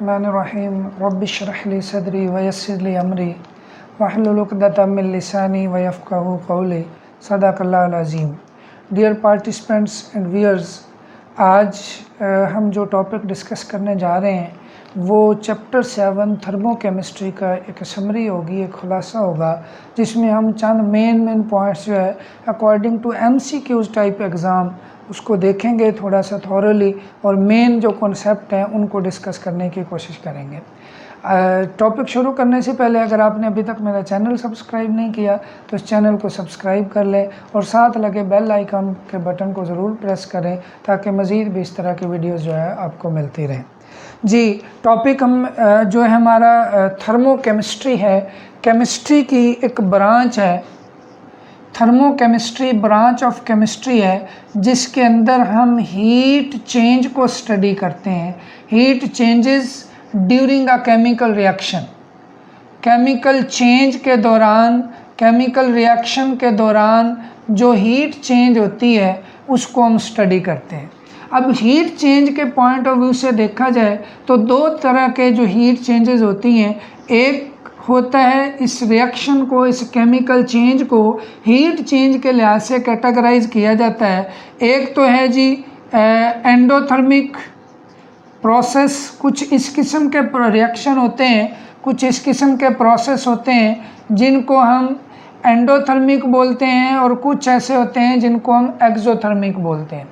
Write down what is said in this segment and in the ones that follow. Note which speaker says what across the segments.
Speaker 1: बिस्मिल्लाहिर्रहमानिर्रहीम रब्बिश्रह ली सदरी वयस्सिर ली अमरी वहलुल उक़दतम मिन लिसानी वयफ़क़हू क़ौली सदक़ल्लाहुल अज़ीम। डियर पार्टिसिपेंट्स एंड व्यूअर्स, आज हम जो टॉपिक डिस्कस करने जा रहे हैं वो चैप्टर 7 थर्मोकेमिस्ट्री का एक समरी होगी, एक खुलासा होगा, जिसमें हम चंद मेन पॉइंट्स जो है according to MCQs type exam उसको देखेंगे थोड़ा सा थॉरली, और मेन जो कॉन्सेप्ट हैं उनको डिस्कस करने की कोशिश करेंगे। टॉपिक शुरू करने से पहले अगर आपने अभी तक मेरा चैनल सब्सक्राइब नहीं किया तो इस चैनल को सब्सक्राइब कर लें और साथ लगे बेल आइकन के बटन को ज़रूर प्रेस करें ताकि मज़ीद भी इस तरह की वीडियोज़ जो है आपको मिलती रहें। जी, टॉपिक हम जो है हमारा थर्मोकेमिस्ट्री है, केमिस्ट्री की एक ब्रांच है। थर्मोकेमिस्ट्री ब्रांच ऑफ केमिस्ट्री है जिसके अंदर हम हीट चेंज को स्टडी करते हैं। Heat changes during a chemical reaction, chemical change के दौरान, केमिकल रिएक्शन के दौरान जो हीट चेंज होती है उसको हम स्टडी करते हैं। अब हीट चेंज के पॉइंट ऑफ व्यू से देखा जाए तो दो तरह के जो हीट चेंजेस होती हैं, एक होता है इस रिएक्शन को, इस केमिकल चेंज को हीट चेंज के लिहाज से कैटेगराइज किया जाता है। एक तो है जी एंडोथर्मिक प्रोसेस, कुछ इस किस्म के रिएक्शन होते हैं, कुछ इस किस्म के प्रोसेस होते हैं जिनको हम एंडोथर्मिक बोलते हैं, और कुछ ऐसे होते हैं जिनको हम एक्सोथर्मिक बोलते हैं।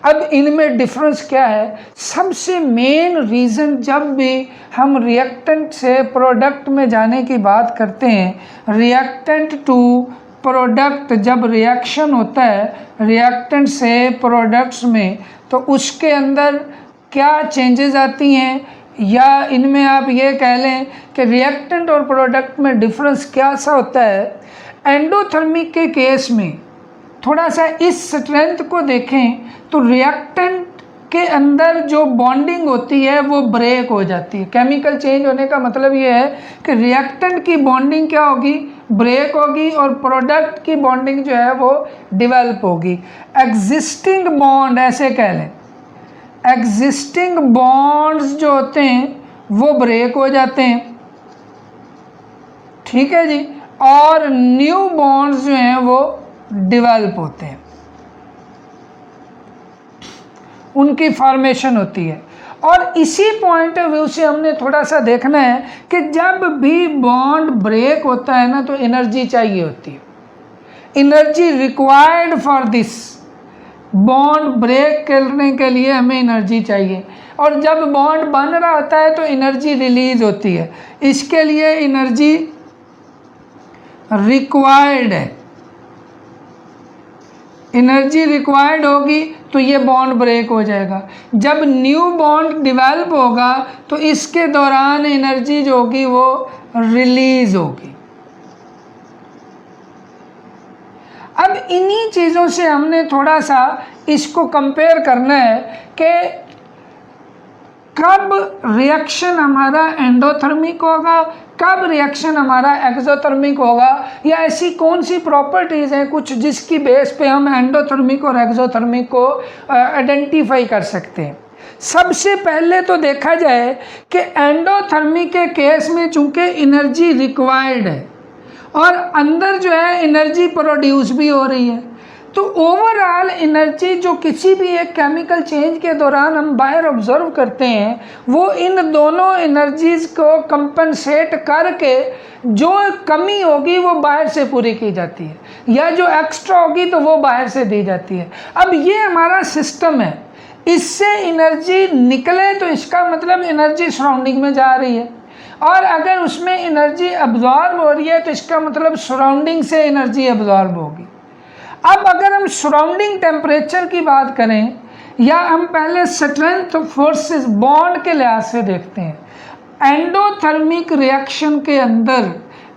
Speaker 1: अब इनमें डिफरेंस क्या है? सबसे मेन रीज़न, जब भी हम रिएक्टेंट से प्रोडक्ट में जाने की बात करते हैं, रिएक्टेंट टू प्रोडक्ट जब रिएक्शन होता है रिएक्टेंट से प्रोडक्ट्स में, तो उसके अंदर क्या चेंजेस आती हैं, या इनमें आप ये कह लें कि रिएक्टेंट और प्रोडक्ट में डिफरेंस क्या सा होता है। एंडोथर्मिक के केस में थोड़ा सा इस स्ट्रेंथ को देखें तो रिएक्टेंट के अंदर जो बॉन्डिंग होती है वो ब्रेक हो जाती है। केमिकल चेंज होने का मतलब ये है कि रिएक्टेंट की बॉन्डिंग क्या होगी, ब्रेक होगी, और प्रोडक्ट की बॉन्डिंग जो है वो डेवलप होगी। एग्जिस्टिंग बॉन्ड ऐसे कह लें, एग्जिस्टिंग बॉन्ड्स जो होते हैं वो ब्रेक हो जाते हैं, ठीक है जी, और न्यू बॉन्ड्स जो हैं वो डेवलप होते हैं, उनकी फॉर्मेशन होती है। और इसी पॉइंट ऑफ व्यू से हमने थोड़ा सा देखना है कि जब भी बॉन्ड ब्रेक होता है ना तो एनर्जी चाहिए होती है, energy required for this. Bond break करने के लिए हमें एनर्जी चाहिए, और जब बॉन्ड बन रहा होता है तो एनर्जी रिलीज होती है, इसके लिए एनर्जी रिक्वायर्ड है। एनर्जी रिक्वायर्ड होगी तो ये बॉन्ड ब्रेक हो जाएगा। जब न्यू बॉन्ड डेवलप होगा तो इसके दौरान एनर्जी जो होगी वो रिलीज होगी। अब इन्हीं चीज़ों से हमने थोड़ा सा इसको कंपेयर करना है कि कब रिएक्शन हमारा एंडोथर्मिक होगा, कब रिएक्शन हमारा एक्सोथर्मिक होगा, या ऐसी कौन सी प्रॉपर्टीज़ हैं कुछ जिसकी बेस पे हम एंडोथर्मिक और एक्सोथर्मिक को आइडेंटिफाई कर सकते हैं। सबसे पहले तो देखा जाए कि एंडोथर्मिक के केस में चूँकि एनर्जी रिक्वायर्ड है और अंदर जो है एनर्जी प्रोड्यूस भी हो रही है, तो ओवरऑल एनर्जी जो किसी भी एक केमिकल चेंज के दौरान हम बाहर ऑब्जर्व करते हैं वो इन दोनों एनर्जीज़ को कंपनसेट करके जो कमी होगी वो बाहर से पूरी की जाती है, या जो एक्स्ट्रा होगी तो वो बाहर से दी जाती है। अब ये हमारा सिस्टम है, इससे एनर्जी निकले तो इसका मतलब एनर्जी सराउंडिंग में जा रही है, और अगर उसमें एनर्जी अब्जॉर्ब हो रही है तो इसका मतलब सराउंडिंग से एनर्जी अब्जॉर्ब होगी। अब अगर हम सराउंडिंग टेम्परेचर की बात करें, या हम पहले स्ट्रेंथ फोर्सेस बॉन्ड के लिहाज से देखते हैं, एंडोथर्मिक रिएक्शन के अंदर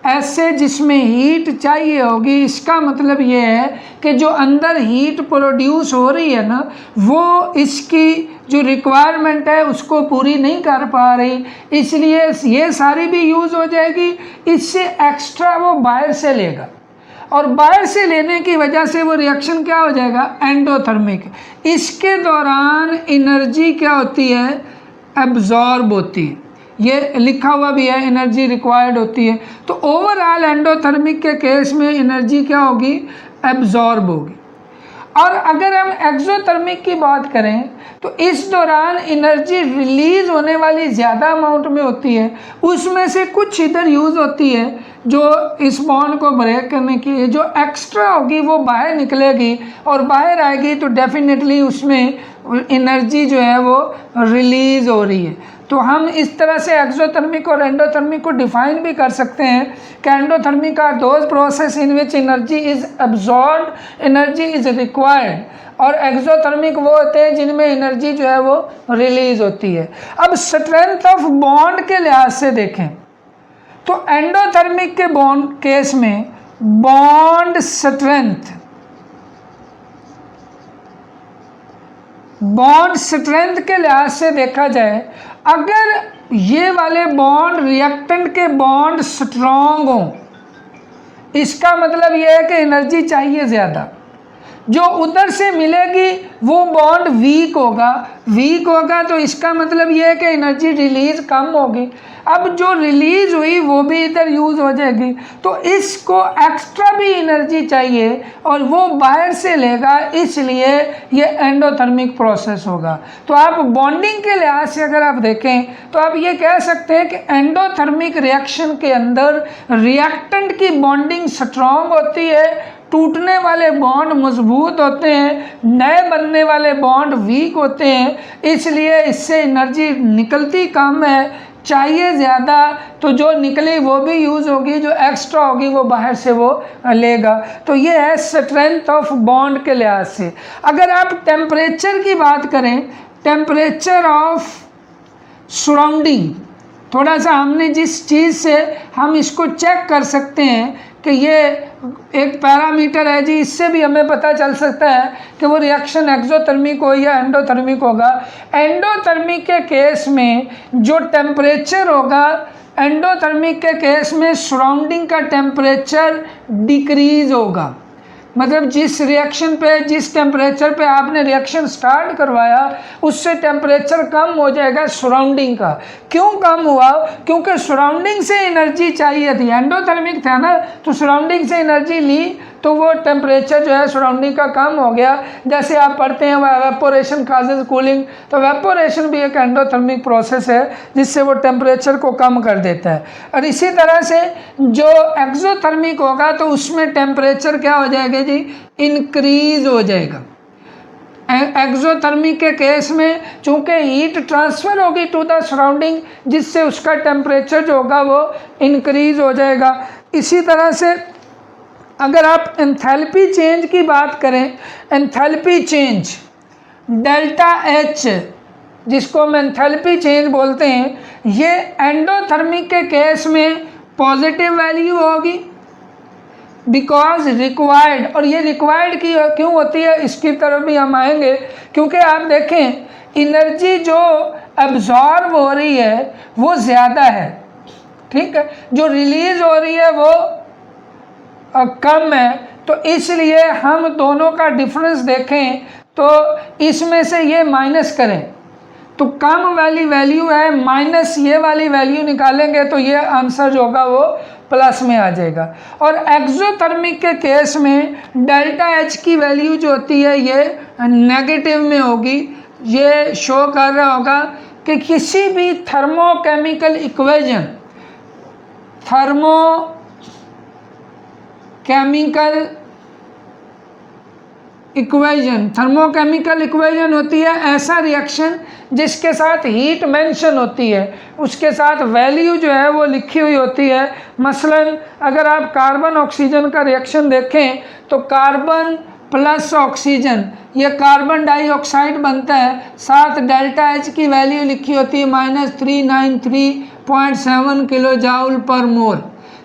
Speaker 1: ऐसे जिसमें हीट चाहिए होगी, इसका मतलब ये है कि जो अंदर हीट प्रोड्यूस हो रही है ना वो इसकी जो रिक्वायरमेंट है उसको पूरी नहीं कर पा रही, इसलिए ये सारी भी यूज़ हो जाएगी, इससे एक्स्ट्रा वो बाहर से लेगा, और बाहर से लेने की वजह से वो रिएक्शन क्या हो जाएगा, एंडोथर्मिक। इसके दौरान एनर्जी क्या होती है, एब्जॉर्ब होती है, ये लिखा हुआ भी है, एनर्जी रिक्वायर्ड होती है। तो ओवरऑल एंडोथर्मिक के केस में एनर्जी क्या होगी, एब्जॉर्ब होगी। और अगर हम एक्सोथर्मिक की बात करें तो इस दौरान एनर्जी रिलीज होने वाली ज़्यादा अमाउंट में होती है, उसमें से कुछ इधर यूज़ होती है जो इस बॉन्ड को ब्रेक करने की, जो एक्स्ट्रा होगी वो बाहर निकलेगी और बाहर आएगी तो डेफिनेटली उसमें एनर्जी जो है वो रिलीज़ हो रही है। तो हम इस तरह से एक्सोथर्मिक और एंडोथर्मिक को डिफाइन भी कर सकते हैं कि endothermic are those process in which energy is absorbed, energy is required, और एक्सोथर्मिक वो होते हैं जिनमें एनर्जी जो है वो रिलीज होती है। अब स्ट्रेंथ ऑफ बॉन्ड के लिहाज से देखें तो एंडोथर्मिक के बॉन्ड केस में बॉन्ड स्ट्रेंथ के लिहाज से देखा जाए, अगर ये वाले बॉन्ड रिएक्टेंट के बॉन्ड स्ट्रॉन्ग हों, इसका मतलब ये है कि एनर्जी चाहिए ज़्यादा, जो उधर से मिलेगी वो बॉन्ड वीक होगा तो इसका मतलब ये है कि एनर्जी रिलीज कम होगी। अब जो रिलीज हुई वो भी इधर यूज़ हो जाएगी, तो इसको एक्स्ट्रा भी एनर्जी चाहिए और वो बाहर से लेगा, इसलिए ये एंडोथर्मिक प्रोसेस होगा। तो आप बॉन्डिंग के लिहाज से अगर आप देखें तो आप ये कह सकते हैं कि एंडोथर्मिक रिएक्शन के अंदर रिएक्टेंट की बॉन्डिंग स्ट्रॉन्ग होती है, टूटने वाले बॉन्ड मजबूत होते हैं, नए बनने वाले बॉन्ड वीक होते हैं, इसलिए इससे एनर्जी निकलती कम है, चाहिए ज़्यादा, तो जो निकली वो भी यूज़ होगी, जो एक्स्ट्रा होगी वो बाहर से वो लेगा। तो ये है स्ट्रेंथ ऑफ बॉन्ड के लिहाज से। अगर आप टेम्परेचर की बात करें, टेम्परेचर ऑफ सराउंडिंग, थोड़ा सा हमने जिस चीज़ से हम इसको चेक कर सकते हैं कि ये एक पैरामीटर है जी, इससे भी हमें पता चल सकता है कि वो रिएक्शन एक्सोथर्मिक हो या एंडोथर्मिक होगा। एंडोथर्मिक के केस में जो टेम्परेचर होगा, एंडोथर्मिक के केस में सराउंडिंग का टेम्परेचर डिक्रीज होगा, मतलब जिस रिएक्शन पे, जिस टेम्परेचर पे आपने रिएक्शन स्टार्ट करवाया उससे टेम्परेचर कम हो जाएगा सराउंडिंग का। क्यों कम हुआ? क्योंकि सराउंडिंग से एनर्जी चाहिए थी, एंडोथर्मिक था ना, तो सराउंडिंग से एनर्जी ली तो वो टेम्परेचर जो है सराउंडिंग का कम हो गया। जैसे आप पढ़ते हैं वेपोरेशन काजेज कूलिंग, तो वेपोरेशन भी एक एंडोथर्मिक प्रोसेस है जिससे वो टेम्परेचर को कम कर देता है। और इसी तरह से जो एक्सोथर्मिक होगा तो उसमें टेम्परेचर क्या हो जाएगा जी, इंक्रीज हो जाएगा। एक्सोथर्मिक के केस में चूँकि हीट ट्रांसफ़र होगी टू द सराउंडिंग, जिससे उसका टेम्परेचर जो होगा वो इंक्रीज हो जाएगा। इसी तरह से अगर आप एंथैल्पी चेंज की बात करें, एंथैल्पी चेंज डेल्टा एच, जिसको हम एंथैल्पी चेंज बोलते हैं, ये एंडोथर्मिक के केस में पॉजिटिव वैल्यू होगी बिकॉज रिक्वायर्ड। और ये रिक्वायर्ड की क्यों होती है इसकी तरफ भी हम आएंगे, क्योंकि आप देखें एनर्जी जो एब्जॉर्ब हो रही है वो ज़्यादा है, ठीक है, जो रिलीज हो रही है वो कम है। तो इसलिए हम दोनों का डिफरेंस देखें तो इसमें से ये माइनस करें तो कम वाली वैल्यू है, माइनस ये वाली वैल्यू निकालेंगे तो ये आंसर जो होगा वो प्लस में आ जाएगा। और एक्सोथर्मिक के केस में डेल्टा एच की वैल्यू जो होती है ये नेगेटिव में होगी। ये शो कर रहा होगा कि किसी भी थर्मोकेमिकल इक्वेशन होती है ऐसा रिएक्शन जिसके साथ हीट मेंशन होती है, उसके साथ वैल्यू जो है वो लिखी हुई होती है। मसलन अगर आप कार्बन ऑक्सीजन का रिएक्शन देखें तो कार्बन प्लस ऑक्सीजन, ये कार्बन डाइऑक्साइड बनता है, साथ डेल्टा एच की वैल्यू लिखी होती है -393.7 किलो जूल पर मोल।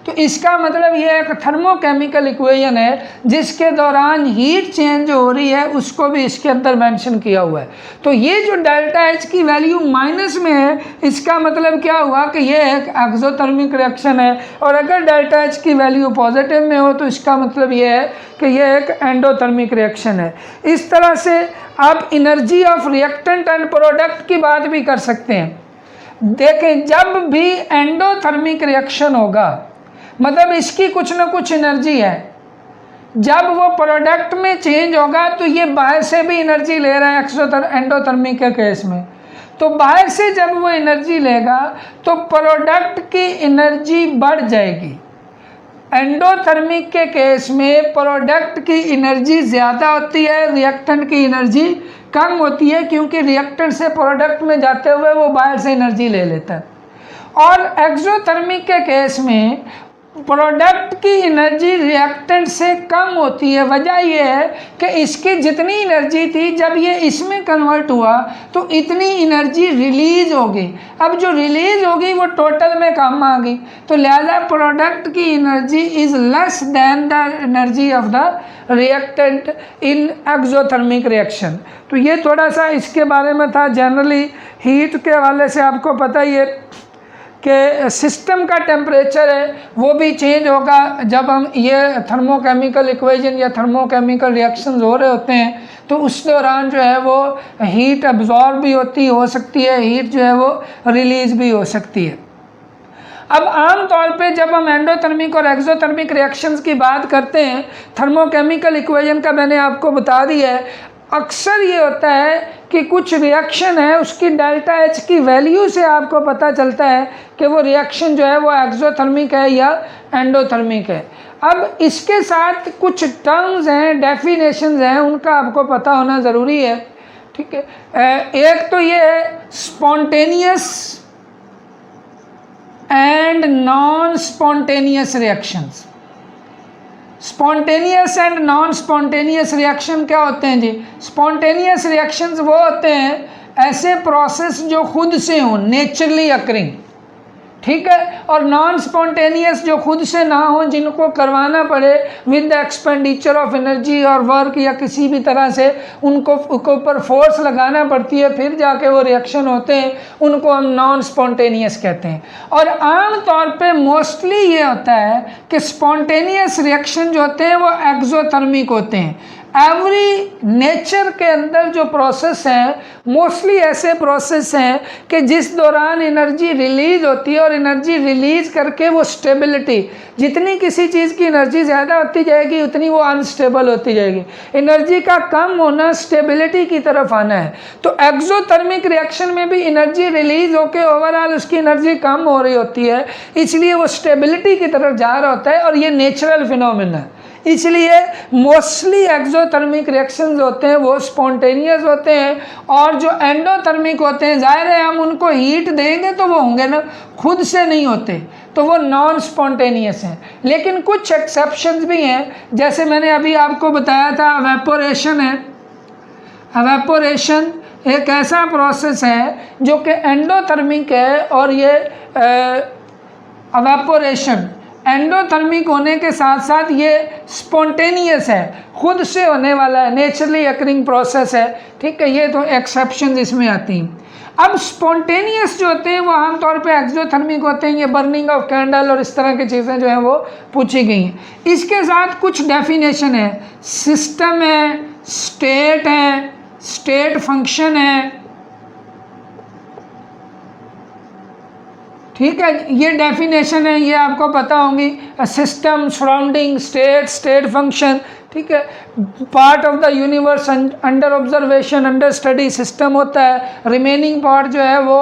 Speaker 1: तो इसका मतलब ये एक थर्मोकेमिकल इक्वेशन है जिसके दौरान हीट चेंज हो रही है, उसको भी इसके अंदर मेंशन किया हुआ है। तो ये जो डेल्टा एच की वैल्यू माइनस में है, इसका मतलब क्या हुआ कि ये एक एक्सोथर्मिक रिएक्शन है। और अगर डेल्टा एच की वैल्यू पॉजिटिव में हो तो इसका मतलब ये है कि ये एक एंडोथर्मिक रिएक्शन है। इस तरह से आप energy of reactant and product की बात भी कर सकते हैं। देखें, जब भी एंडोथर्मिक रिएक्शन होगा, मतलब इसकी कुछ ना कुछ एनर्जी है, जब वो प्रोडक्ट में चेंज होगा तो ये बाहर से भी एनर्जी ले रहा है एंडोथर्मिक के केस में। तो बाहर से जब वो एनर्जी लेगा तो प्रोडक्ट की एनर्जी बढ़ जाएगी। एंडोथर्मिक के केस में प्रोडक्ट की एनर्जी ज़्यादा होती है, रिएक्टेंट की एनर्जी कम होती है, क्योंकि रिएक्टेंट से प्रोडक्ट में जाते हुए वो बाहर से एनर्जी ले लेता है। और एक्सोथर्मिक के केस में प्रोडक्ट की एनर्जी रिएक्टेंट से कम होती है। वजह यह है कि इसकी जितनी एनर्जी थी जब ये इसमें कन्वर्ट हुआ तो इतनी एनर्जी रिलीज होगी। अब जो रिलीज होगी वो टोटल में कम आ गई, तो लिहाजा प्रोडक्ट की energy is less than the energy of the reactant in exothermic reaction. तो ये थोड़ा सा इसके बारे में था। जनरली हीट के हवाले से आपको पता ही है कि सिस्टम का टेम्परेचर है वो भी चेंज होगा जब हम ये थर्मोकेमिकल इक्वेशन या थर्मोकेमिकल रिएक्शंस हो रहे होते हैं, तो उस दौरान जो है वो हीट अब्जॉर्ब भी हो सकती है, हीट जो है वो रिलीज भी हो सकती है। अब आम तौर पे जब हम एंडोथर्मिक और एक्सोथर्मिक रिएक्शंस की बात करते हैं, थर्मोकेमिकल इक्वेशन का मैंने आपको बता दिया है। अक्सर ये होता है कि कुछ रिएक्शन है उसकी डेल्टा एच की वैल्यू से आपको पता चलता है कि वो रिएक्शन जो है वो एक्सोथर्मिक है या एंडोथर्मिक है। अब इसके साथ कुछ टर्म्स हैं, डेफिनेशंस हैं, उनका आपको पता होना ज़रूरी है। ठीक है, एक तो ये है spontaneous and non spontaneous reactions. Spontaneous and non spontaneous reaction क्या होते हैं जी? स्पॉन्टेनियस रिएक्शंस वो होते हैं ऐसे प्रोसेस जो खुद से हों, नेचुरली अकरिंग, ठीक है। और नॉन स्पॉन्टेनियस जो खुद से ना हो, जिनको करवाना पड़े with the expenditure of energy और वर्क, या किसी भी तरह से उनको ऊपर फोर्स लगाना पड़ती है फिर जाके वो रिएक्शन होते हैं, उनको हम नॉन स्पॉन्टेनियस कहते हैं। और आम तौर पे मोस्टली ये होता है कि स्पॉन्टेनियस रिएक्शन जो होते हैं वो एक्सोथर्मिक होते हैं। एवरी नेचर के अंदर जो प्रोसेस हैं मोस्टली ऐसे प्रोसेस हैं कि जिस दौरान एनर्जी रिलीज होती है, और एनर्जी रिलीज करके वो स्टेबिलिटी, जितनी किसी चीज़ की एनर्जी ज़्यादा होती जाएगी उतनी वो अनस्टेबल होती जाएगी। एनर्जी का कम होना स्टेबिलिटी की तरफ आना है। तो एक्सोथर्मिक रिएक्शन में भी एनर्जी रिलीज होकर ओवरऑल उसकी एनर्जी कम हो रही होती है, इसलिए वो स्टेबिलिटी की तरफ जा रहा होता है, और ये नेचुरल फिनोमेना है। इसलिए मोस्टली एक्सोथर्मिक रिएक्शंस होते हैं वो स्पॉन्टेनियस होते हैं, और जो एंडोथर्मिक होते हैं जाहिर है हम उनको हीट देंगे तो वो होंगे ना, खुद से नहीं होते, तो वो नॉन स्पॉन्टेनियस हैं। लेकिन कुछ एक्सेप्शंस भी हैं, जैसे मैंने अभी आपको बताया था एवेपोरेशन है। एवेपोरेशन एक ऐसा प्रोसेस है जो कि एंडोथर्मिक है, और ये एवेपोरेशन एंडोथर्मिक होने के साथ साथ ये स्पॉन्टेनियस है, खुद से होने वाला है, नेचुरली अकरिंग प्रोसेस है। ठीक है, ये तो एक्सेप्शंस इसमें आती हैं। अब स्पॉन्टेनियस जो होते हैं वो आमतौर पे एक्सोथर्मिक होते हैं, ये बर्निंग ऑफ कैंडल और इस तरह की चीज़ें जो हैं वो पूछी गई हैं। इसके साथ कुछ डेफिनेशन है, सिस्टम है, स्टेट फंक्शन है, ठीक है, ये डेफिनेशन है, ये आपको पता होंगी। सिस्टम, सराउंडिंग, स्टेट फंक्शन, ठीक है। Part of the universe under observation, under study system होता है। रिमेनिंग पार्ट जो है वो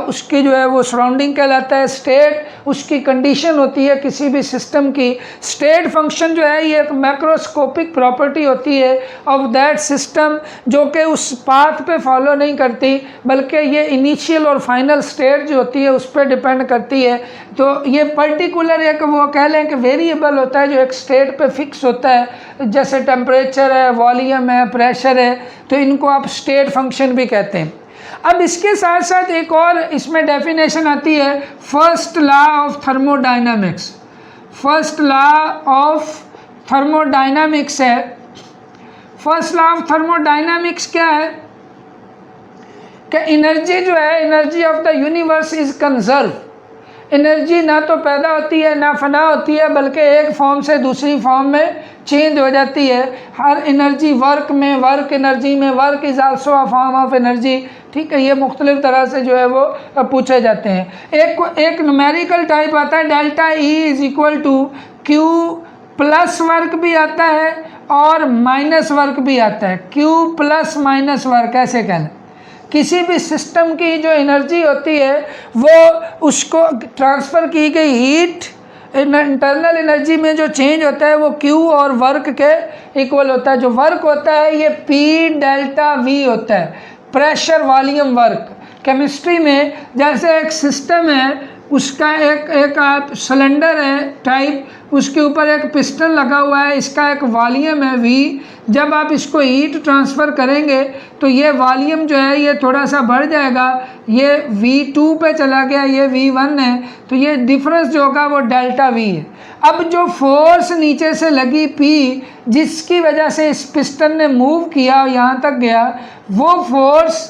Speaker 1: उसकी जो है वो सराउंडिंग कहलाता है। स्टेट उसकी कंडीशन होती है किसी भी सिस्टम की। स्टेट फंक्शन जो है ये एक मैक्रोस्कोपिक प्रॉपर्टी होती है ऑफ दैट सिस्टम, जो कि उस पाथ पे फॉलो नहीं करती, बल्कि ये इनिशियल और फाइनल स्टेट जो होती है उस पर डिपेंड करती है। तो ये पर्टिकुलर एक वो कह लें कि वेरिएबल होता है जो एक स्टेट पे फिक्स होता है, जैसे टेम्परेचर है, वॉल्यूम है, प्रेशर है, तो इनको आप स्टेट फंक्शन भी कहते हैं। अब इसके साथ साथ एक और इसमें डेफिनेशन आती है, first law of thermodynamics. First law of thermodynamics है। फर्स्ट लॉ ऑफ थर्मोडायनामिक्स क्या है कि एनर्जी जो है, energy of the universe is conserve energy ना तो पैदा होती है ना फना होती है, बल्कि एक फॉर्म से दूसरी फॉर्म में चेंज हो जाती है। हर एनर्जी वर्क में, वर्क एनर्जी में, work is also a form of energy. ठीक है, ये मुख्तलिफ तरह से जो है वो पूछे जाते हैं। एक न्यूमेरिकल टाइप आता है delta E is equal to Q plus work भी आता है और माइनस वर्क भी आता है। क्यू प्लस माइनस वर्क ऐसे कहना। किसी भी सिस्टम की जो एनर्जी होती है वो उसको ट्रांसफ़र की गई हीट इंटरनल एनर्जी में जो चेंज होता है वो क्यू और वर्क के इक्वल होता है। जो वर्क होता है ये पी डेल्टा वी होता है, प्रेशर वॉल्यूम वर्क। केमिस्ट्री में जैसे एक सिस्टम है, उसका एक सिलेंडर है टाइप, उसके ऊपर एक पिस्टन लगा हुआ है, इसका एक वॉल्यूम है वी। जब आप इसको हीट ट्रांसफ़र करेंगे तो ये वॉल्यूम जो है ये थोड़ा सा बढ़ जाएगा, ये V2 पे चला गया, ये V1 है, तो ये डिफरेंस जो होगा वो डेल्टा V है। अब जो फोर्स नीचे से लगी P, जिसकी वजह से इस पिस्टन ने मूव किया और यहाँ तक गया, वो फोर्स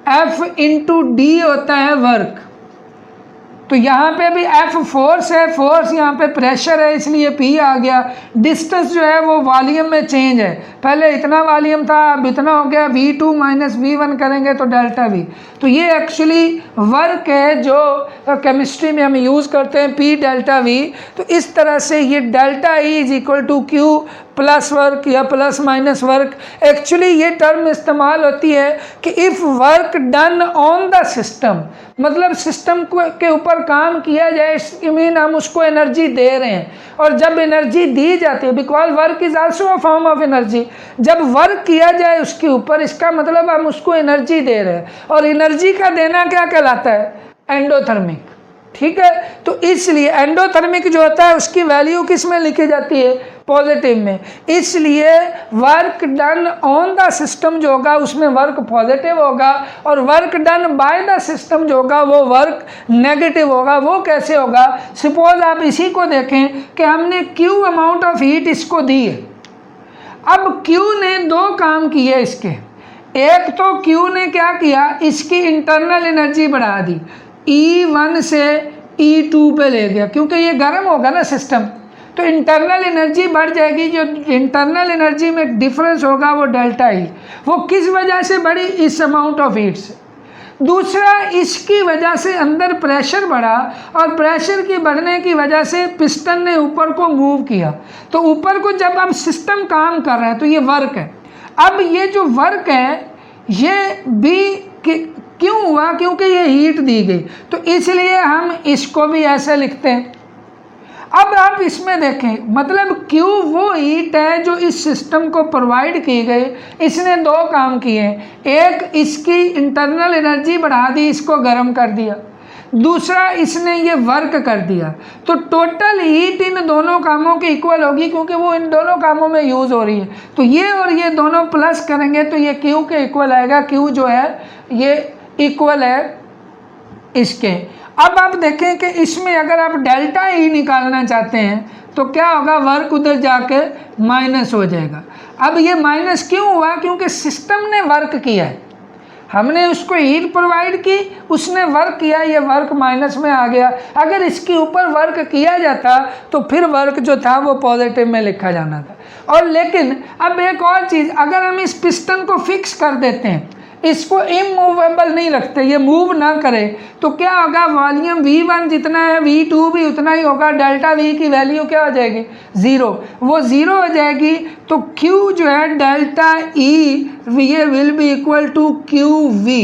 Speaker 1: F इंटू डी होता है वर्क। तो यहाँ पे भी F फोर्स है, फोर्स यहाँ पे प्रेशर है, इसलिए P आ गया। डिस्टेंस जो है वो वॉल्यूम में चेंज है, पहले इतना वॉल्यूम था अब इतना हो गया, V2 माइनस V1 करेंगे तो डेल्टा V। तो ये एक्चुअली वर्क है जो केमिस्ट्री में हम यूज़ करते हैं, P डेल्टा V। तो इस तरह से ये delta E is equal to Q plus work या प्लस माइनस वर्क। एक्चुअली ये टर्म इस्तेमाल होती है कि if work done on the system, मतलब सिस्टम के ऊपर काम किया जाए, इसकी मीन हम उसको एनर्जी दे रहे हैं। और जब एनर्जी दी जाती है, because work is also a form of energy, जब वर्क किया जाए उसके ऊपर, इसका मतलब हम उसको एनर्जी दे रहे हैं। और एनर्जी का देना क्या कहलाता है? एंडोथर्मिक। ठीक है, तो इसलिए एंडोथर्मिक जो होता है उसकी वैल्यू किस में लिखी जाती है? पॉजिटिव में। इसलिए work done on the system जो होगा उसमें वर्क पॉजिटिव होगा, और work done by the system जो होगा वो वर्क नेगेटिव होगा। वो कैसे होगा? सपोज आप इसी को देखें कि हमने क्यू अमाउंट ऑफ हीट इसको दी है। अब क्यू ने दो काम किए इसके। एक तो क्यू ने क्या किया, इसकी इंटरनल एनर्जी बढ़ा दी, E1 से E2 पे ले गया, क्योंकि ये गर्म होगा ना सिस्टम, तो इंटरनल एनर्जी बढ़ जाएगी। जो इंटरनल एनर्जी में डिफरेंस होगा वो डेल्टा ई। वो किस वजह से बढ़ी? इस अमाउंट ऑफ हीट से। दूसरा, इसकी वजह से अंदर प्रेशर बढ़ा, और प्रेशर की बढ़ने की वजह से पिस्टन ने ऊपर को मूव किया। तो ऊपर को जब अब सिस्टम काम कर रहा है तो ये वर्क है। अब ये जो वर्क है ये भी क्यों हुआ? क्योंकि ये हीट दी गई, तो इसलिए हम इसको भी ऐसे लिखते हैं। अब आप इसमें देखें, मतलब Q वो हीट है जो इस सिस्टम को प्रोवाइड की गई। इसने दो काम किए, एक इसकी इंटरनल एनर्जी बढ़ा दी, इसको गर्म कर दिया, दूसरा इसने ये वर्क कर दिया। तो टोटल हीट इन दोनों कामों के इक्वल होगी, क्योंकि वो इन दोनों कामों में यूज़ हो रही है। तो ये और ये दोनों प्लस करेंगे तो ये Q के इक्वल आएगा। Q जो है ये इक्वल है इसके। अब आप देखें कि इसमें अगर आप डेल्टा ई निकालना चाहते हैं तो क्या होगा? वर्क उधर जाके माइनस हो जाएगा। अब ये माइनस क्यों हुआ? क्योंकि सिस्टम ने वर्क किया है, हमने उसको हीट प्रोवाइड की, उसने वर्क किया, ये वर्क माइनस में आ गया। अगर इसके ऊपर वर्क किया जाता तो फिर वर्क जो था वो पॉजिटिव में लिखा जाना था। और लेकिन अब एक और चीज़, अगर हम इस पिस्टन को फिक्स कर देते हैं, इसको इमूवेबल नहीं रखते, ये मूव ना करे, तो क्या होगा? वॉल्यूम V1 जितना है V2 भी उतना ही होगा। डेल्टा V की वैल्यू क्या हो जाएगी? ज़ीरो। वो ज़ीरो हो जाएगी तो Q जो है डेल्टा E ये will be equal to QV।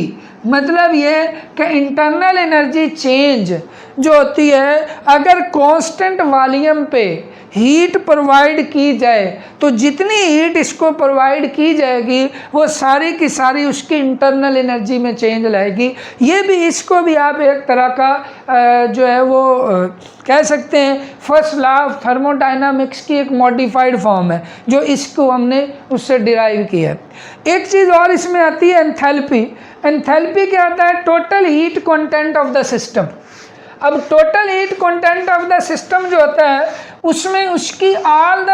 Speaker 1: मतलब ये कि इंटरनल एनर्जी चेंज जो होती है, अगर कांस्टेंट वॉल्यूम पे हीट प्रोवाइड की जाए तो जितनी हीट इसको प्रोवाइड की जाएगी वो सारी की सारी उसकी इंटरनल एनर्जी में चेंज लाएगी। ये भी, इसको भी आप एक तरह का जो है वो कह सकते हैं फर्स्ट लॉ ऑफ थर्मोडायनामिक्स की एक मॉडिफाइड फॉर्म है, जो इसको हमने उससे डिराइव किया है। एक चीज़ और इसमें आती है एंथैल्पी। एंथैल्पी क्या होता है? Total heat content of the system. अब total heat content of the system जो होता है उसमें उसकी ऑल द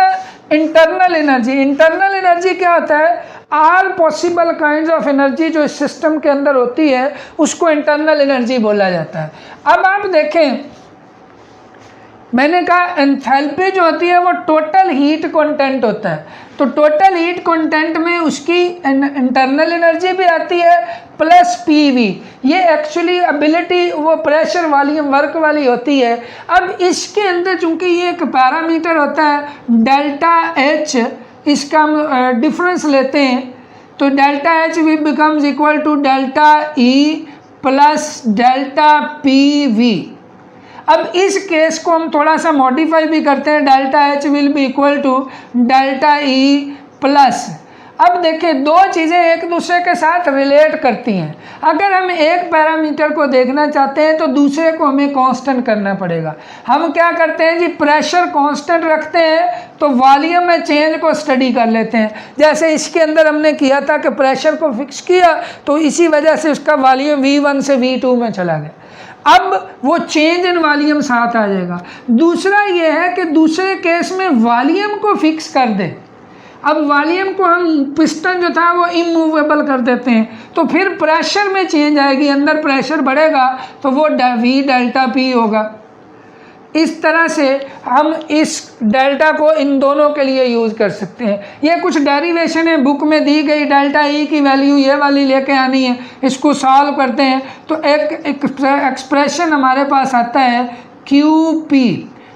Speaker 1: इंटरनल एनर्जी क्या होता है? All possible kinds of energy जो इस सिस्टम के अंदर होती है उसको इंटरनल एनर्जी बोला जाता है। अब आप देखें मैंने कहा एंथैल्पी जो होती है वो टोटल हीट कंटेंट होता है, तो टोटल हीट कंटेंट में उसकी इंटरनल एनर्जी भी आती है प्लस पीवी। ये एक्चुअली एबिलिटी वो प्रेशर वॉल्यूम वर्क वाली होती है। अब इसके अंदर चूंकि ये एक पैरामीटर होता है डेल्टा एच, इसका हम डिफरेंस लेते हैं तो delta H V becomes equal to delta E plus delta P V. अब इस केस को हम थोड़ा सा मॉडिफाई भी करते हैं, delta H will be equal to delta E plus. अब देखिए दो चीज़ें एक दूसरे के साथ रिलेट करती हैं। अगर हम एक पैरामीटर को देखना चाहते हैं तो दूसरे को हमें कांस्टेंट करना पड़ेगा। हम क्या करते हैं जी, प्रेशर कांस्टेंट रखते हैं तो वॉल्यूम में चेंज को स्टडी कर लेते हैं। जैसे इसके अंदर हमने किया था कि प्रेशर को फिक्स किया तो इसी वजह से उसका वॉल्यूम V1 से V2 में चला गया, अब वो चेंज इन वॉल्यूम साथ आ जाएगा। दूसरा ये है कि दूसरे केस में वॉल्यूम को फिक्स कर दे। अब वॉल्यूम को हम पिस्टन जो था वो इमूवेबल कर देते हैं तो फिर प्रेशर में चेंज आएगी, अंदर प्रेशर बढ़ेगा तो वो V डेल्टा P होगा। इस तरह से हम इस डेल्टा को इन दोनों के लिए यूज़ कर सकते हैं। ये कुछ डेरिवेशन है बुक में दी गई, डेल्टा ई की वैल्यू ये वाली लेके आनी है, इसको सॉल्व करते हैं तो एक एक्सप्रेशन हमारे पास आता है QP,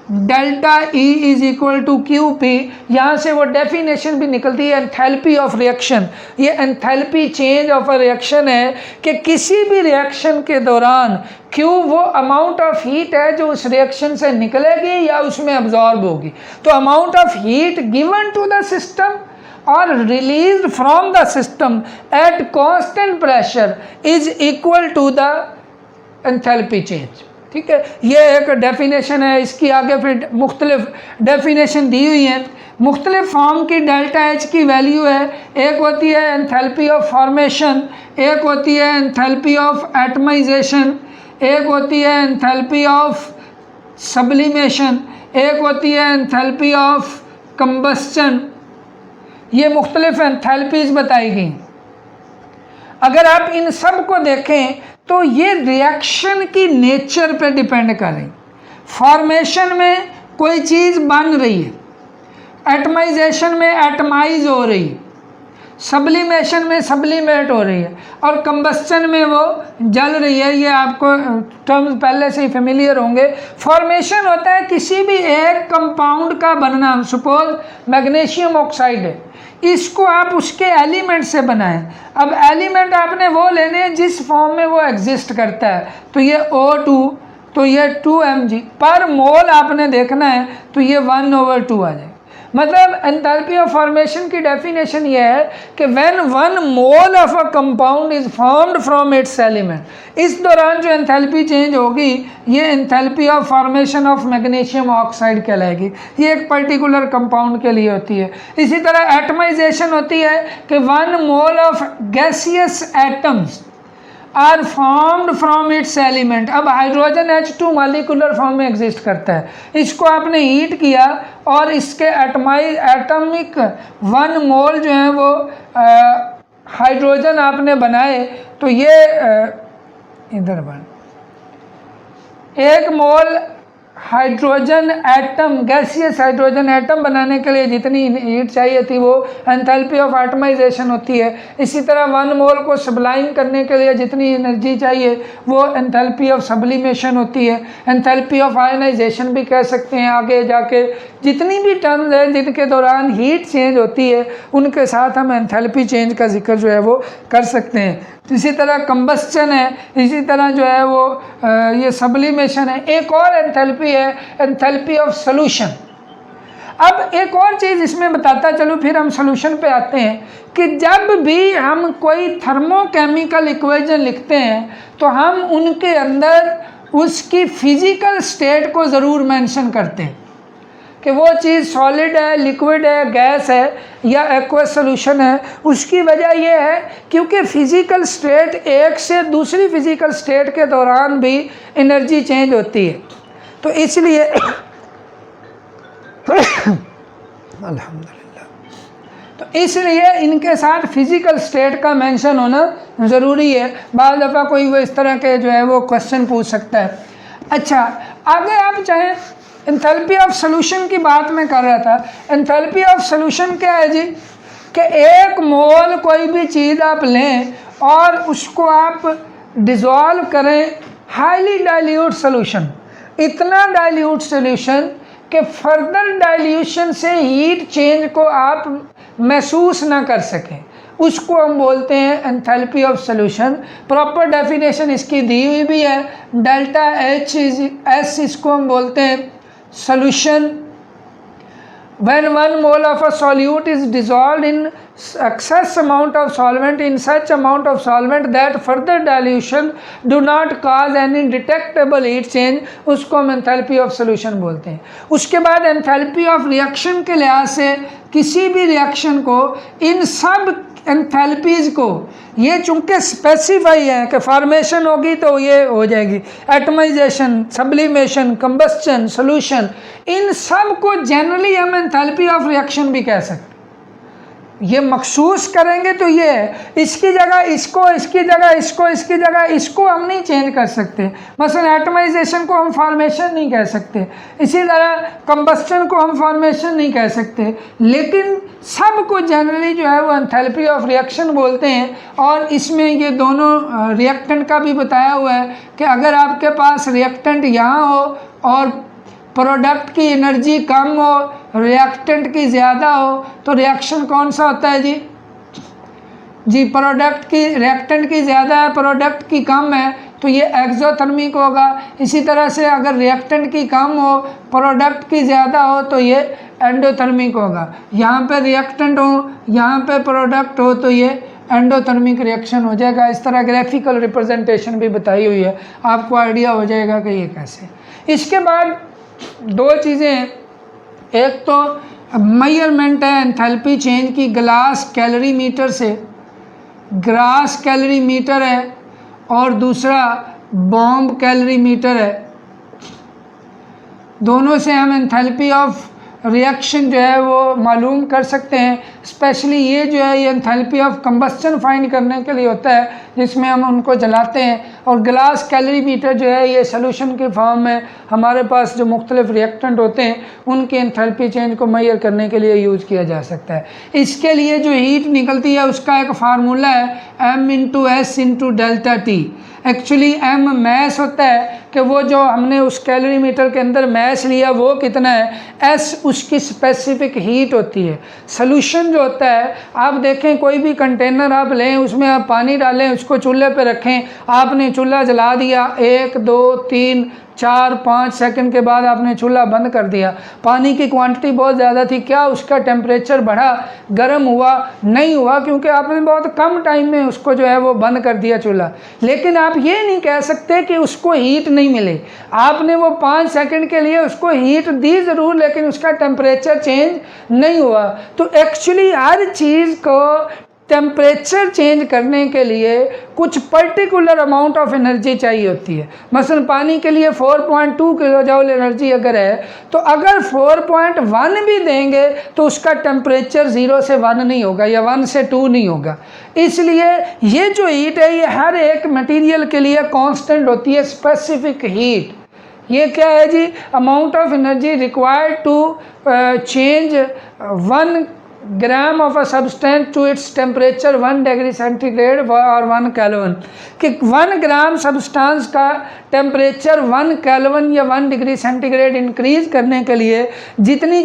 Speaker 1: delta E is equal to QP। यहाँ से वो डेफिनेशन भी निकलती है एंथैल्पी ऑफ रिएक्शन। ये enthalpy change of a reaction है कि किसी भी रिएक्शन के दौरान Q वो अमाउंट ऑफ हीट है जो उस रिएक्शन से निकलेगी या उसमें अब्जॉर्ब होगी। तो amount of heat given to the system और release from the system at constant pressure is equal to the enthalpy change. ठीक है, ये एक डेफिनेशन है। इसकी आगे फिर मुख्तलिफ डेफिनेशन दी हुई है। मुख्तलिफ फॉर्म की डेल्टा एच की वैल्यू है, एक होती है एंथैल्पी ऑफ फॉर्मेशन, एक होती है एंथैल्पी ऑफ एटमाइजेशन, एक होती है एंथैल्पी ऑफ सब्लिमेशन, एक होती है एंथैल्पी ऑफ कंबस्चन। ये मुख्तलिफ एंथैल्पीज बताई गई। अगर आप इन सब को देखें तो ये रिएक्शन की नेचर पे डिपेंड कर रही। फॉर्मेशन में कोई चीज़ बन रही है, एटमाइजेशन में एटमाइज हो रही है, सब्लिमेशन में सब्लिमेट हो रही है और कंबस्चन में वो जल रही है। ये आपको टर्म्स पहले से ही फेमिलियर होंगे। फॉर्मेशन होता है किसी भी एक कंपाउंड का बनना। सपोज मैग्नीशियम ऑक्साइड है, इसको आप उसके एलिमेंट से बनाएं। अब एलिमेंट आपने वो लेने हैं जिस फॉर्म में वो एग्जिस्ट करता है, तो ये O2 तो ये 2 mg पर मोल आपने देखना है तो ये 1/2 आ जाएगा। मतलब एंथैल्पी ऑफ फॉर्मेशन की डेफिनेशन ये है कि when 1 mole of a compound is formed from its element, इस दौरान जो एंथैल्पी चेंज होगी ये enthalpy of formation of magnesium oxide कहलाएगी। ये एक पर्टिकुलर कंपाउंड के लिए होती है। इसी तरह एटमाइजेशन होती है कि 1 mole of gaseous atoms are formed from its element. अब हाइड्रोजन H2 मॉलिक्यूलर फॉर्म में एग्जिस्ट करता है, इसको आपने हीट किया और इसके एटॉमिक 1 मोल जो है वो हाइड्रोजन आपने बनाए तो ये इधर बन 1 मोल hydrogen atom, gaseous hydrogen atom बनाने के लिए जितनी हीट चाहिए थी वो एंथैल्पी ऑफ एटमाइजेशन होती है। इसी तरह 1 मोल को सब्लाइम करने के लिए जितनी एनर्जी चाहिए वो एंथैल्पी ऑफ सब्लिमेशन होती है। एंथैल्पी ऑफ आयनाइजेशन भी कह सकते हैं आगे जाके। जितनी भी टर्म्स हैं जिनके दौरान हीट चेंज होती है उनके साथ हम एंथैल्पी चेंज का जिक्र जो है वो कर सकते हैं। इसी तरह कंबस्चन है, इसी तरह जो है वो ये सब्लिमेशन है। एक और एंथैल्पी है एंथैल्पी ऑफ सॉल्यूशन। अब एक और चीज़ इसमें बताता चलो फिर हम सॉल्यूशन पे आते हैं कि जब भी हम कोई थर्मोकेमिकल इक्वेशन लिखते हैं तो हम उनके अंदर उसकी फिजिकल स्टेट को ज़रूर मेंशन करते हैं कि वो चीज़ सॉलिड है, लिक्विड है, गैस है या एक्वस सॉल्यूशन है। उसकी वजह यह है क्योंकि फिजिकल स्टेट एक से दूसरी फिजिकल स्टेट के दौरान भी एनर्जी चेंज होती है, तो इसलिए अल्हम्दुलिल्लाह, तो इसलिए इनके साथ फिजिकल स्टेट का मेंशन होना ज़रूरी है। बाद दफ़ा कोई वो इस तरह के जो है वो क्वेश्चन पूछ सकता है। अच्छा, आगे आप चाहें एंथैल्पी ऑफ सॉल्यूशन की बात मैं कर रहा था। एंथैल्पी ऑफ सॉल्यूशन क्या है जी, कि एक मोल कोई भी चीज़ आप लें और उसको आप डिज़ोल्व करें हाईली डाइल्यूट सॉल्यूशन, इतना डाइल्यूट सॉल्यूशन कि फर्दर डाइल्यूशन से हीट चेंज को आप महसूस ना कर सकें, उसको हम बोलते हैं enthalpy of solution. Proper definition इसकी दी हुई भी है, डेल्टा एच एस इसको हम बोलते हैं solution. When 1 mole of a solute is dissolved in excess amount of solvent in such amount of solvent that further dilution do not cause any detectable heat change, उसको हम enthalpy of solution बोलते हैं। उसके बाद enthalpy of reaction के लिहाज से किसी भी रिएक्शन को, इन सब एंथैल्पीज़ को, ये चूँकि स्पेसिफाई है कि फॉर्मेशन होगी तो ये हो जाएगी, एटमाइजेशन, सब्लिमेशन, कंबस्चन, सॉल्यूशन, इन सब को जनरली हम एंथैल्पी ऑफ रिएक्शन भी कह सकते हैं। ये मखसूस करेंगे तो ये है, इसकी जगह इसको, इसकी जगह इसको, इसकी जगह इसको हम नहीं चेंज कर सकते। मसलन एटमाइजेशन को हम फॉर्मेशन नहीं कह सकते, इसी तरह कंबस्चन को हम फॉर्मेशन नहीं कह सकते, लेकिन सब को जनरली जो है वो एंथैल्पी ऑफ रिएक्शन बोलते हैं। और इसमें ये दोनों रिएक्टेंट का भी बताया हुआ है कि अगर आपके पास रिएक्टेंट यहाँ हो और प्रोडक्ट की एनर्जी कम हो, रिएक्टेंट की ज़्यादा हो, तो रिएक्शन कौन सा होता है जी प्रोडक्ट की, रिएक्टेंट की ज़्यादा है, प्रोडक्ट की कम है, तो ये एक्सोथर्मिक होगा। इसी तरह से अगर रिएक्टेंट की कम हो, प्रोडक्ट की ज़्यादा हो, तो ये एंडोथर्मिक होगा। यहाँ पे रिएक्टेंट हो, यहाँ पे प्रोडक्ट हो, तो ये एंडोथर्मिक रिएक्शन हो जाएगा। इस तरह ग्राफिकल रिप्रेजेंटेशन भी बताई हुई है, आपको आइडिया हो जाएगा कि ये कैसे। इसके बाद दो चीज़ें हैं, एक तो मेजरमेंट है एंथैल्पी चेंज की ग्लास कैलोरी मीटर से, ग्लास कैलोरी मीटर है, और दूसरा बॉम्ब कैलोरी मीटर है। दोनों से हम एंथैल्पी ऑफ रिएक्शन जो है वो मालूम कर सकते हैं। स्पेशली ये जो है ये एंथैल्पी ऑफ कंबस्चन फाइंड करने के लिए होता है, जिसमें हम उनको जलाते हैं। और ग्लास कैलोरी मीटर जो है ये सोल्यूशन के फॉर्म में हमारे पास जो मुख्तलिफ रिएक्टेंट होते हैं उनकी एंथैल्पी चेंज को मेजर करने के लिए यूज़ किया जा सकता है। इसके लिए जो हीट निकलती है उसका एक फार्मूला है m/s/ΔT। एक्चुअली m मैस होता है कि वो जो हमने उस कैलोरी मीटर के अंदर मैस लिया वो कितना है, s उसकी स्पेसिफिक हीट होती है। सोल्यूशन जो होता है, आप देखें कोई भी कंटेनर आप लें, उसमें आप पानी डालें, उसको चूल्हे पे रखें, आपने चूल्हा जला दिया, 1 2 3 4 5 सेकंड के बाद आपने चूल्हा बंद कर दिया, पानी की क्वांटिटी बहुत ज़्यादा थी, क्या उसका टेम्परेचर बढ़ा, गर्म हुआ? नहीं हुआ, क्योंकि आपने बहुत कम टाइम में उसको जो है वो बंद कर दिया चूल्हा। लेकिन आप ये नहीं कह सकते कि उसको हीट नहीं मिले, आपने वो 5 सेकंड के लिए उसको हीट दी ज़रूर, लेकिन उसका टेम्परेचर चेंज नहीं हुआ। तो एक्चुअली हर चीज़ को टेम्परेचर चेंज करने के लिए कुछ पर्टिकुलर अमाउंट ऑफ एनर्जी चाहिए होती है। मसलन पानी के लिए 4.2 किलो जूल एनर्जी अगर है, तो अगर 4.1 भी देंगे तो उसका टेम्परेचर 0 से 1 नहीं होगा या 1 से 2 नहीं होगा। इसलिए ये जो हीट है ये हर एक मटेरियल के लिए कांस्टेंट होती है, स्पेसिफिक हीट। ये क्या है जी, amount of energy required to change 1 gram of a substance to its temperature 1 degree centigrade और 1 केल्विन, कि 1 ग्राम सब्सटेंस का टेम्परेचर 1 केल्विन या 1 डिग्री सेंटीग्रेड इंक्रीज करने के लिए जितनी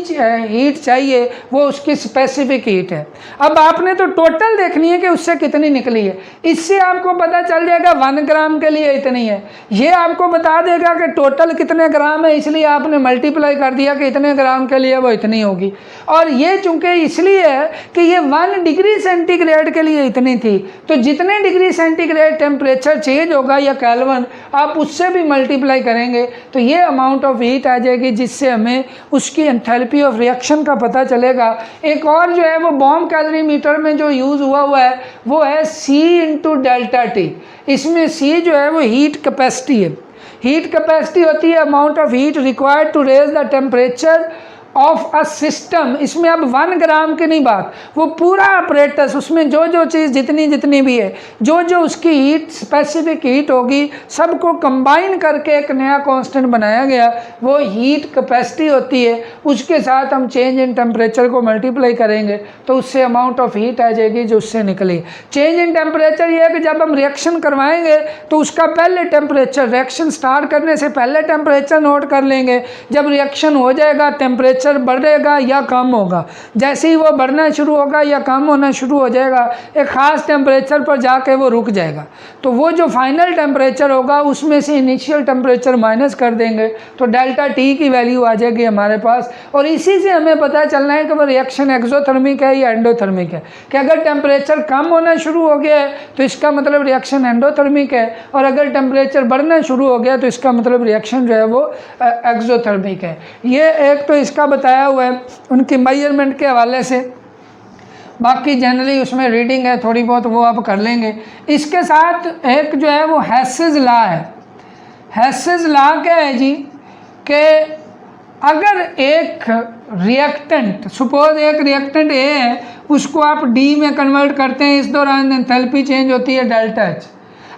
Speaker 1: हीट चाहिए वो उसकी स्पेसिफिक हीट है। अब आपने तो टोटल देखनी है कि उससे कितनी निकली है, इससे आपको पता चल जाएगा 1 ग्राम के लिए इतनी है। ये आपको बता देगा कि टोटल कितने ग्राम है, इसलिए आपने मल्टीप्लाई कर दिया कि इतने ग्राम के लिए वो इतनी होगी। और ये चूँकि इसलिए है कि ये 1 डिग्री सेंटीग्रेड के लिए इतनी थी, तो जितने डिग्री सेंटीग्रेड टेम्परेचर चेंज होगा या केल्विन, आप उससे भी मल्टीप्लाई करेंगे तो ये अमाउंट ऑफ हीट आ जाएगी, जिससे हमें उसकी एंथैल्पी ऑफ रिएक्शन का पता चलेगा। एक और जो है वो बॉम्ब कैलोरी मीटर में जो यूज़ हुआ है वो है C/ΔT। इसमें C जो है वो हीट कैपेसिटी है। हीट कैपेसिटी होती है amount of heat required to raise the temperature of a system, इसमें अब 1 ग्राम की नहीं बात, वो पूरा अपरेटस, उसमें जो जो चीज़ जितनी भी है, जो जो उसकी हीट, स्पेसिफिक हीट होगी, सबको कंबाइन करके एक नया कांस्टेंट बनाया गया, वो हीट कैपेसिटी होती है। उसके साथ हम चेंज इन टेम्परेचर को मल्टीप्लाई करेंगे तो उससे अमाउंट ऑफ हीट आ जाएगी जो उससे निकली। चेंज इन टेम्परेचर ये है कि जब हम रिएक्शन करवाएंगे तो उसका पहले टेम्परेचर, रिएक्शन स्टार्ट करने से पहले टेम्परेचर नोट कर लेंगे। जब रिएक्शन हो जाएगा टेम्परेचर बढ़ेगा या कम होगा, जैसे ही वो बढ़ना शुरू होगा या कम होना शुरू हो जाएगा, एक ख़ास टेम्परेचर पर जाके वो रुक जाएगा। तो वो जो फाइनल टेम्परेचर होगा उसमें से इनिशियल टेम्परेचर माइनस कर देंगे तो डेल्टा टी की वैल्यू आ जाएगी हमारे पास। और इसी से हमें पता चलना है कि वो रिएक्शन एक्सोथर्मिक है या एंडोथर्मिक है, कि अगर टेम्परेचर कम होना शुरू हो गया है तो इसका मतलब रिएक्शन एंडोथर्मिक है, और अगर टेम्परेचर बढ़ना शुरू हो गया तो इसका मतलब रिएक्शन जो है वो एक्सोथर्मिक है। ये एक तो इसका बताया हुआ है उनकी मेजरमेंट के हवाले से। बाकी जनरली उसमें रीडिंग है थोड़ी बहुत, वो आप कर लेंगे। इसके साथ एक जो है वो हेसेस लॉ है। हेसेस लॉ क्या है जी, कि अगर एक रिएक्टेंट, सपोज एक रिएक्टेंट ए है, उसको आप डी में कन्वर्ट करते हैं, इस दौरान एंथैल्पी चेंज होती है डेल्टा एच।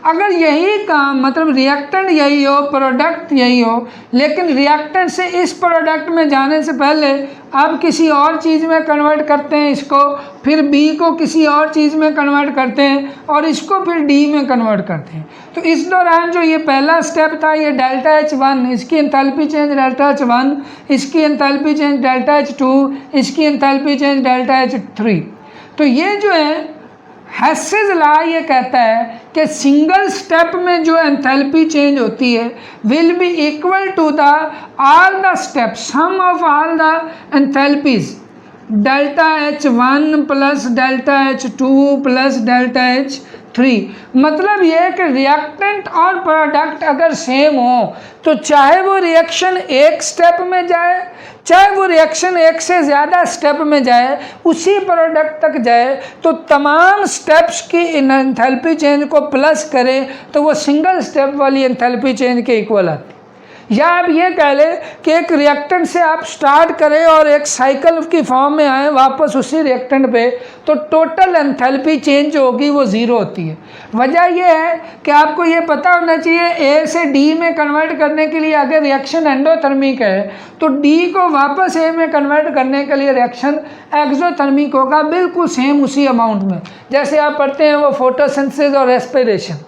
Speaker 1: अगर यही काम, मतलब रिएक्टेंट यही हो, प्रोडक्ट यही हो, लेकिन रिएक्टेंट से इस प्रोडक्ट में जाने से पहले आप किसी और चीज़ में कन्वर्ट करते हैं इसको, फिर बी को किसी और चीज़ में कन्वर्ट करते हैं और इसको फिर डी में कन्वर्ट करते हैं, तो इस दौरान जो ये पहला स्टेप था ये डेल्टा एच 1, इसकी एंथैल्पी चेंज डेल्टा एच 1, इसकी एंथैल्पी चेंज डेल्टा एच 2, इसकी एंथैल्पी चेंज डेल्टा एच 3। तो ये जो है हेसेस लॉ ये कहता है कि सिंगल स्टेप में जो एंथैल्पी चेंज होती है will be equal to the all the step, sum of all the enthalpies, delta H 1 plus delta H 2 plus delta H 3। मतलब ये है कि रिएक्टेंट और प्रोडक्ट अगर सेम हो तो चाहे वो रिएक्शन एक स्टेप में जाए, चाहे वो रिएक्शन एक से ज़्यादा स्टेप में जाए, उसी प्रोडक्ट तक जाए, तो तमाम स्टेप्स की एंथैल्पी चेंज को प्लस करें तो वो सिंगल स्टेप वाली एंथैल्पी चेंज के इक्वल आती है। या आप ये कह लें कि एक रिएक्टेंट से आप स्टार्ट करें और एक साइकिल की फॉर्म में आए वापस उसी रिएक्टेंट पे, तो टोटल एंथैल्पी चेंज जो होगी वो ज़ीरो होती है। वजह यह है कि आपको ये पता होना चाहिए ए से डी में कन्वर्ट करने के लिए अगर रिएक्शन एंडोथर्मिक है तो डी को वापस ए में कन्वर्ट करने के लिए रिएक्शन एक्सोथर्मिक होगा, बिल्कुल सेम उसी अमाउंट में। जैसे आप पढ़ते हैं वो फोटोसिंथेसिस और रेस्पिरेशन,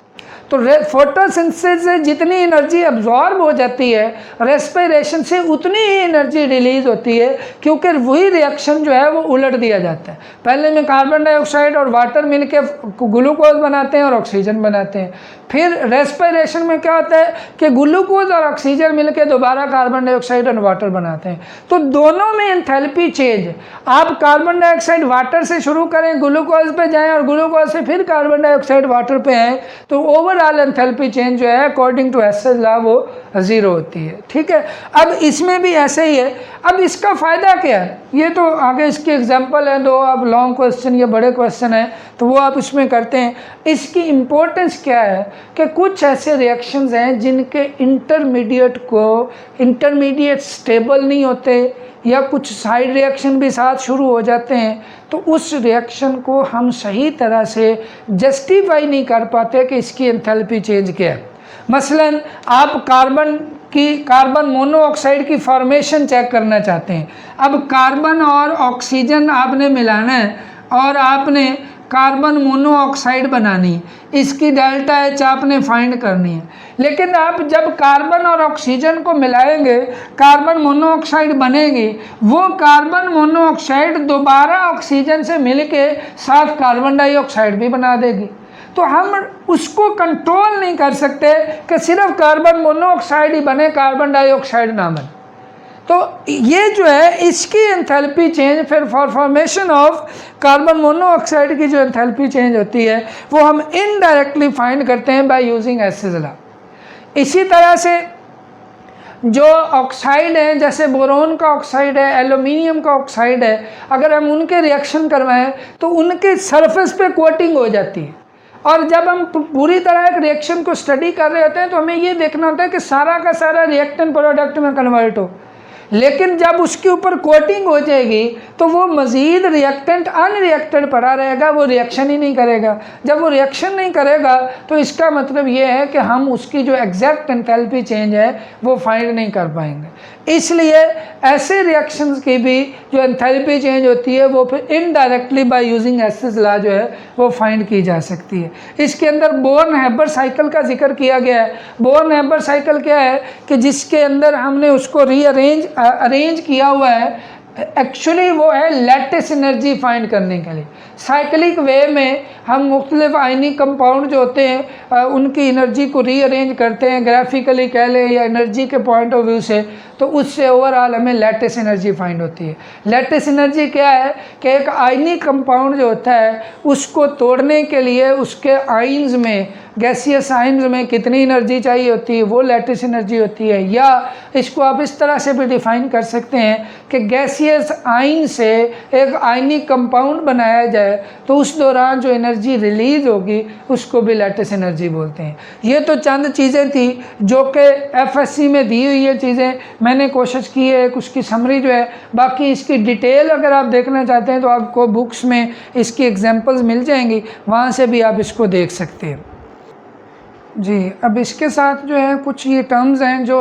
Speaker 1: तो फोटोसिंथेसिस से जितनी एनर्जी अब्जॉर्ब हो जाती है, रेस्पिरेशन से उतनी ही एनर्जी रिलीज होती है, क्योंकि वही रिएक्शन जो है वो उलट दिया जाता है। पहले में कार्बन डाइऑक्साइड और वाटर मिलकर ग्लूकोज बनाते हैं और ऑक्सीजन बनाते हैं, फिर रेस्पिरेशन में क्या होता है कि ग्लूकोज और ऑक्सीजन मिलकर दोबारा कार्बन डाइऑक्साइड और वाटर बनाते हैं। तो दोनों में एंथैल्पी चेंज, आप कार्बन डाइऑक्साइड वाटर से शुरू करें, ग्लूकोज पे जाएं और ग्लूकोज से फिर कार्बन डाइऑक्साइड वाटर पे आए, तो ओवरऑल एंथैल्पी चेंज जो है अकॉर्डिंग टू हेसेस लॉ वो ज़ीरो होती है। ठीक है, अब इसमें भी ऐसे ही है। अब इसका फ़ायदा क्या है, ये तो आगे इसके एग्जाम्पल है दो, अब लॉन्ग क्वेश्चन या बड़े क्वेश्चन है तो वो आप इसमें करते हैं। इसकी इम्पोर्टेंस क्या है कि कुछ ऐसे रिएक्शंस हैं जिनके इंटरमीडिएट स्टेबल नहीं होते, या कुछ साइड रिएक्शन भी साथ शुरू हो जाते हैं, तो उस रिएक्शन को हम सही तरह से जस्टिफाई नहीं कर पाते कि इसकी एंथैल्पी चेंज क्या है। मसलन आप कार्बन मोनोऑक्साइड की फॉर्मेशन चेक करना चाहते हैं। अब कार्बन और ऑक्सीजन आपने मिलाना है और आपने कार्बन मोनोऑक्साइड बनानी, इसकी डेल्टा एच आपने फाइंड करनी है। लेकिन आप जब कार्बन और ऑक्सीजन को मिलाएंगे, कार्बन मोनोऑक्साइड बनेगी, वो कार्बन मोनोऑक्साइड दोबारा ऑक्सीजन से मिलके साथ कार्बन डाइऑक्साइड भी बना देगी। तो हम उसको कंट्रोल नहीं कर सकते कि सिर्फ कार्बन मोनोऑक्साइड ही बने, कार्बन डाइऑक्साइड ना बने। तो ये जो है इसकी एंथैल्पी चेंज, फिर फॉर्मेशन ऑफ कार्बन मोनोऑक्साइड की जो एंथैल्पी चेंज होती है वो हम इनडायरेक्टली फाइंड करते हैं बाय यूजिंग हेसेस लॉ। इसी तरह से जो ऑक्साइड है, जैसे बोरोन का ऑक्साइड है, एल्यूमिनियम का ऑक्साइड है, अगर हम उनके रिएक्शन करवाएं तो उनके सरफेस पे कोटिंग हो जाती है। और जब हम पूरी तरह एक रिएक्शन को स्टडी कर रहे होते हैं तो हमें ये देखना होता है कि सारा का सारा रिएक्टेंट प्रोडक्ट में कन्वर्ट हो। लेकिन जब उसके ऊपर कोटिंग हो जाएगी तो वो मज़ीद रिएक्टेंट अनरिएक्टेड पड़ा रहेगा, वो रिएक्शन ही नहीं करेगा। जब वो रिएक्शन नहीं करेगा तो इसका मतलब ये है कि हम उसकी जो एग्जैक्ट एंथैल्पी चेंज है वो फाइंड नहीं कर पाएंगे। इसलिए ऐसे रिएक्शंस की भी जो एंथैल्पी चेंज होती है वो फिर indirectly by using Hess's law जो है वो फाइंड की जा सकती है। इसके अंदर बोर्न-हैबर साइकिल का जिक्र किया गया है। बोर्न-हैबर साइकिल क्या है कि जिसके अंदर हमने उसको अरेंज किया हुआ है, एक्चुअली वो है लैटिस एनर्जी फाइंड करने के लिए। साइक्लिक वे में हम मुख्तलिफ आयनी कंपाउंड जो होते हैं उनकी एनर्जी को रीअरेंज करते हैं, ग्राफिकली कह लें या एनर्जी के पॉइंट ऑफ व्यू से, तो उससे ओवरऑल हमें लैटिस एनर्जी फाइंड होती है। लैटिस एनर्जी क्या है कि एक आयनी कंपाउंड जो होता है उसको तोड़ने के लिए उसके आइंस में, गैसियस आइंस में कितनी एनर्जी चाहिए होती है, वो लैटिस एनर्जी होती है। या इसको आप इस तरह से भी डिफ़ाइन कर सकते हैं कि गैसियस आइन से एक आयनी कंपाउंड बनाया जाए तो उस दौरान जो एनर्जी रिलीज़ होगी उसको भी लैटिस एनर्जी बोलते हैं। ये तो चंद चीज़ें थी जो कि एफएससी में दी हुई है चीज़ें, मैंने कोशिश की है उसकी समरी जो है। बाकी इसकी डिटेल अगर आप देखना चाहते हैं तो आपको बुक्स में इसकी एग्जांपल्स मिल जाएंगी, वहाँ से भी आप इसको देख सकते हैं। जी, अब इसके साथ जो है कुछ ये टर्म्स हैं जो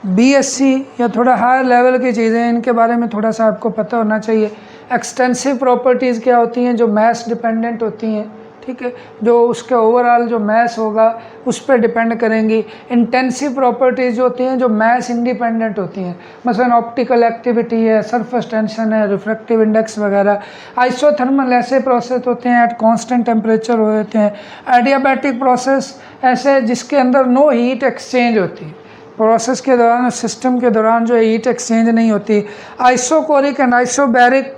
Speaker 1: बीएससी या थोड़ा हायर लेवल की चीज़ें हैं, इनके बारे में थोड़ा सा आपको पता होना चाहिए। एक्सटेंसिव प्रॉपर्टीज़ क्या होती हैं, जो मैस डिपेंडेंट होती हैं, ठीक है, जो उसके ओवरऑल जो मैस होगा उस पर डिपेंड करेंगी। इंटेंसिव प्रॉपर्टीज़ जो होती हैं जो मैस इंडिपेंडेंट होती हैं, मसलन ऑप्टिकल एक्टिविटी है, सरफेस टेंशन है, रिफ्रैक्टिव इंडेक्स वगैरह। आइसोथर्मल ऐसे प्रोसेस होते हैं एट कांस्टेंट टेम्परेचर होते हैं। एडियाबैटिक प्रोसेस ऐसे जिसके अंदर नो हीट एक्सचेंज होती है, प्रोसेस के दौरान, सिस्टम के दौरान जो हीट एक्सचेंज नहीं होती। Isochoric and isobaric,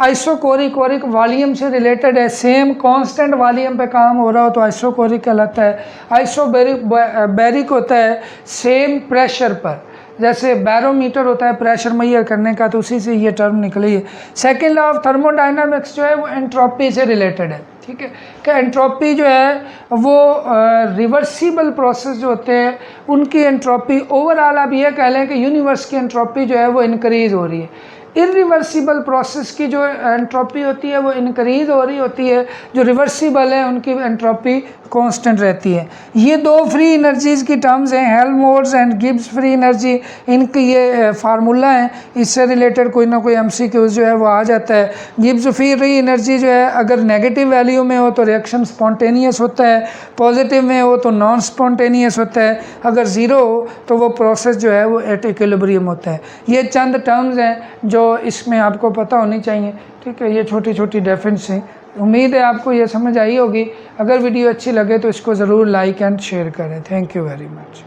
Speaker 1: isochoric volume से रिलेटेड है, सेम कांस्टेंट वॉल्यूम पे काम हो रहा हो तो आइसोकोरिक कहलाता है। आइसोबैरिक होता है सेम प्रेशर पर, जैसे बैरोमीटर होता है प्रेशर मेजर करने का, तो उसी से ये टर्म निकली है। सेकेंड लॉ ऑफ थर्मोडायनामिक्स जो है वो एंट्रोपी से रिलेटेड है, ठीक है, कि एंट्रोपी जो है वो रिवर्सिबल प्रोसेस जो होते हैं उनकी एंट्रोपी ओवरऑल आप ये कह लें कि यूनिवर्स की एंट्रोपी जो है वो इंक्रीज़ हो रही है। इरिवर्सिबल प्रोसेस की जो एंट्रोपी होती है वो इंक्रीज़ हो रही होती है, जो रिवर्सिबल है उनकी एंट्रोपी कांस्टेंट रहती है। ये दो फ्री एनर्जीज़ की टर्म्स हैं, Helmholtz and Gibbs free energy, इनकी ये फार्मूला है, इससे रिलेटेड कोई ना कोई एमसीक्यूज़ जो है वो आ जाता है। गिब्स फ्री एनर्जी जो है अगर नेगेटिव वैल्यू में हो तो रिएक्शन स्पॉन्टेनियस होता है, पॉजिटिव में हो तो नॉन स्पॉन्टेनियस होता है, अगर ज़ीरो हो तो वो प्रोसेस जो है वो एट इक्विलिब्रियम होता है। ये चंद टर्म्स हैं जो इसमें आपको पता होनी चाहिए, ठीक है, ये छोटी छोटी डेफिनेशन। उम्मीद है आपको ये समझ आई होगी। अगर वीडियो अच्छी लगे तो इसको ज़रूर लाइक एंड शेयर करें। Thank you very much.